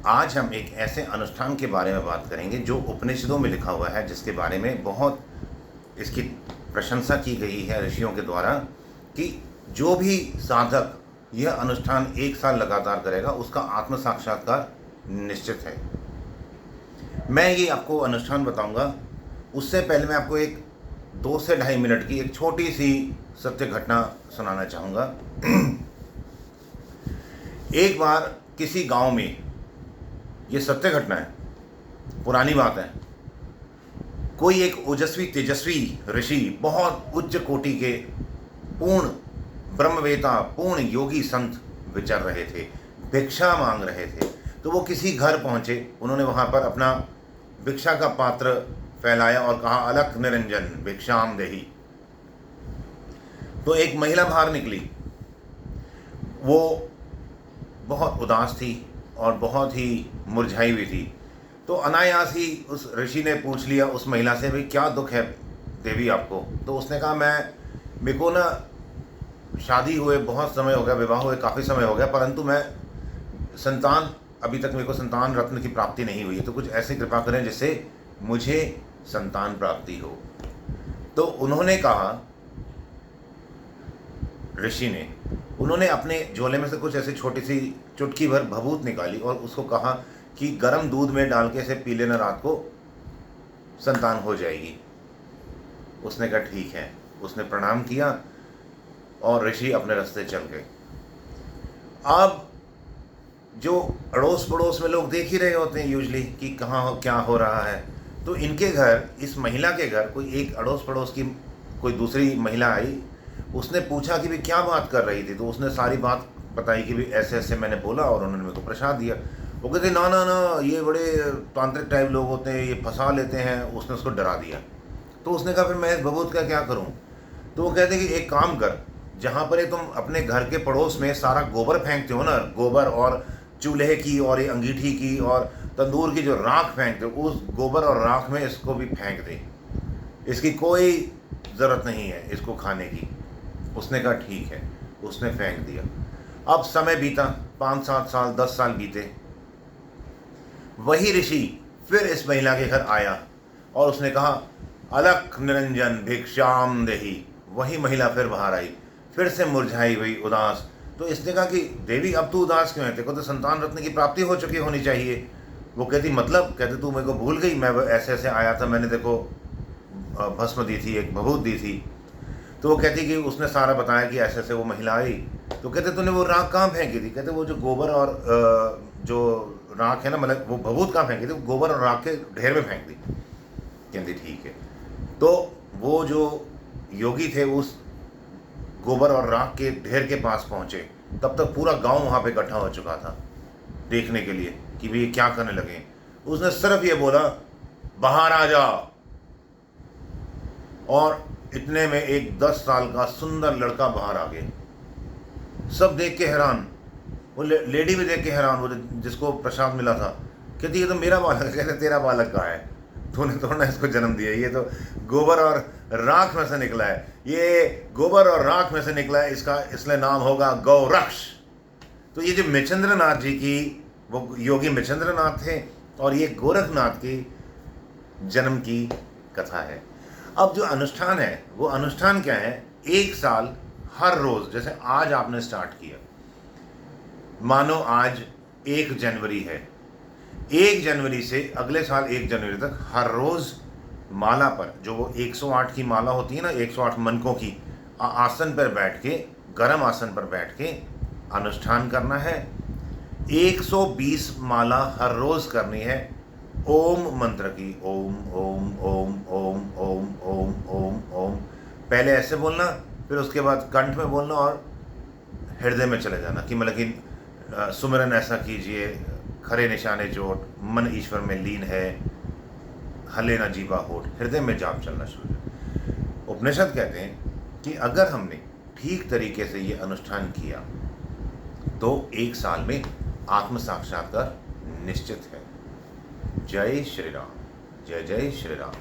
आज हम एक ऐसे अनुष्ठान के बारे में बात करेंगे जो उपनिषदों में लिखा हुआ है, जिसके बारे में बहुत इसकी प्रशंसा की गई है ऋषियों के द्वारा कि जो भी साधक यह अनुष्ठान 1 साल लगातार करेगा उसका आत्म साक्षात्कार निश्चित है। मैं ये आपको अनुष्ठान बताऊंगा, उससे पहले मैं आपको एक 2 से ढाई मिनट की एक छोटी सी सत्य घटना सुनाना चाहूँगा। एक बार किसी गांव में, ये सत्य घटना है, पुरानी बात है, कोई एक ओजस्वी तेजस्वी ऋषि, बहुत उच्च कोटि के पूर्ण ब्रह्मवेता, पूर्ण योगी संत विचर रहे थे, भिक्षा मांग रहे थे। तो वो किसी घर पहुंचे, उन्होंने वहां पर अपना भिक्षा का पात्र फैलाया और कहा, अलख निरंजन भिक्षाम देहि। तो एक महिला बाहर निकली, वो बहुत उदास थी और बहुत ही मुरझाई हुई थी। तो अनायास ही उस ऋषि ने पूछ लिया उस महिला से, भाई क्या दुख है देवी आपको? तो उसने कहा, मेरे को ना शादी हुए बहुत समय हो गया, विवाह हुए काफ़ी समय हो गया, परंतु मैं अभी तक मेरे को संतान रत्न की प्राप्ति नहीं हुई है, तो कुछ ऐसी कृपा करें जिससे मुझे संतान प्राप्ति हो। तो उन्होंने कहा, ऋषि ने, उन्होंने अपने झोले में से कुछ ऐसी छोटी सी चुटकी भर भभूत निकाली और उसको कहा कि गर्म दूध में डाल के इसे पी लेना, रात को संतान हो जाएगी। उसने कहा ठीक है। उसने प्रणाम किया और ऋषि अपने रास्ते चल गए। अब जो अड़ोस पड़ोस में लोग देख ही रहे होते हैं यूजली कि कहाँ क्या हो रहा है, तो इनके घर, इस महिला के घर, कोई एक अड़ोस पड़ोस की कोई दूसरी महिला आई। उसने पूछा कि भाई क्या बात कर रही थी? तो उसने सारी बात बताई कि भाई ऐसे ऐसे मैंने बोला और उन्होंने मेरे को प्रसाद दिया। वो कहते, ना ना ना, ये बड़े तांत्रिक टाइप लोग होते हैं, ये फंसा लेते हैं। उसने उसको डरा दिया। तो उसने कहा, फिर मैं इस भभूत का क्या करूं? तो वो कहते कि एक काम कर, जहाँ पर ये तुम अपने घर के पड़ोस में सारा गोबर फेंकते हो ना, गोबर और चूल्हे की और ये अंगीठी की और तंदूर की जो राख फेंकते हो, उस गोबर और राख में इसको भी फेंक दे। इसकी कोई ज़रूरत नहीं है इसको खाने की। उसने कहा ठीक है। उसने फेंक दिया। अब समय बीता, 5-7 साल 10 साल बीते। वही ऋषि फिर इस महिला के घर आया और उसने कहा, अलख निरंजन भिक्षाम देहि। वही महिला फिर बाहर आई, फिर से मुरझाई हुई, उदास। तो इसने कहा कि देवी अब तू उदास क्यों है? तेरे को तो संतान रत्न की प्राप्ति हो चुकी होनी चाहिए। वो कहती, मतलब? कहते, तू मेरे को भूल गई? मैं ऐसे ऐसे आया था, मैंने देखो भस्म दी थी, एक भभूत दी थी। तो वो कहती कि उसने सारा बताया कि ऐसे ऐसे वो महिला आई। तो कहते, तूने वो राख कहाँ फेंकी थी? कहते, वो जो गोबर और जो राख है ना, मतलब वो भभूत कहाँ फेंकी थी? गोबर और राख के ढेर में फेंक दी। कहती ठीक है। तो वो जो योगी थे उस गोबर और राख के ढेर के पास पहुंचे। तब तक पूरा गांव वहां पे इकट्ठा हो चुका था देखने के लिए कि भाई क्या करने लगे। उसने सिर्फ ये बोला, बाहर आ जा। और इतने में एक 10 साल का सुंदर लड़का बाहर आ गया। सब देख के हैरान, वो लेडी भी देख के हैरान, वो जिसको प्रसाद मिला था। कहती, ये तो मेरा बालक है। कहते, तेरा बालक कहाँ है? तूने तो ना इसको जन्म दिया, ये तो गोबर और राख में से निकला है। ये गोबर और राख में से निकला है, इसका इसलिए नाम होगा गौरक्ष। तो ये जो मच्छिंद्र नाथ जी की, वो योगी मच्छिंद्र नाथ थे और ये गोरखनाथ की जन्म की कथा है। अब जो अनुष्ठान है, वो अनुष्ठान क्या है? 1 साल हर रोज, जैसे आज आपने स्टार्ट किया, मानो आज 1 जनवरी है, 1 जनवरी से अगले साल 1 जनवरी तक हर रोज माला पर, जो वो 108 की माला होती है ना, 108 मनकों की, आसन पर बैठ के, गर्म आसन पर बैठ के अनुष्ठान करना है। 120 माला हर रोज करनी है ओम मंत्र की। ओम ओम ओम ओम ओम ओम ओम ओम। पहले ऐसे बोलना, फिर उसके बाद कंठ में बोलना और हृदय में चले जाना कि मतलब कि सुमिरन ऐसा कीजिए, खरे निशाने चोट, मन ईश्वर में लीन है, हले ना जीवा होठ, हृदय में जाप चलना शुरू। उपनिषद कहते हैं कि अगर हमने ठीक तरीके से ये अनुष्ठान किया तो 1 साल में आत्म साक्षात्कार निश्चित है। जय श्री राम। जय जय श्री राम।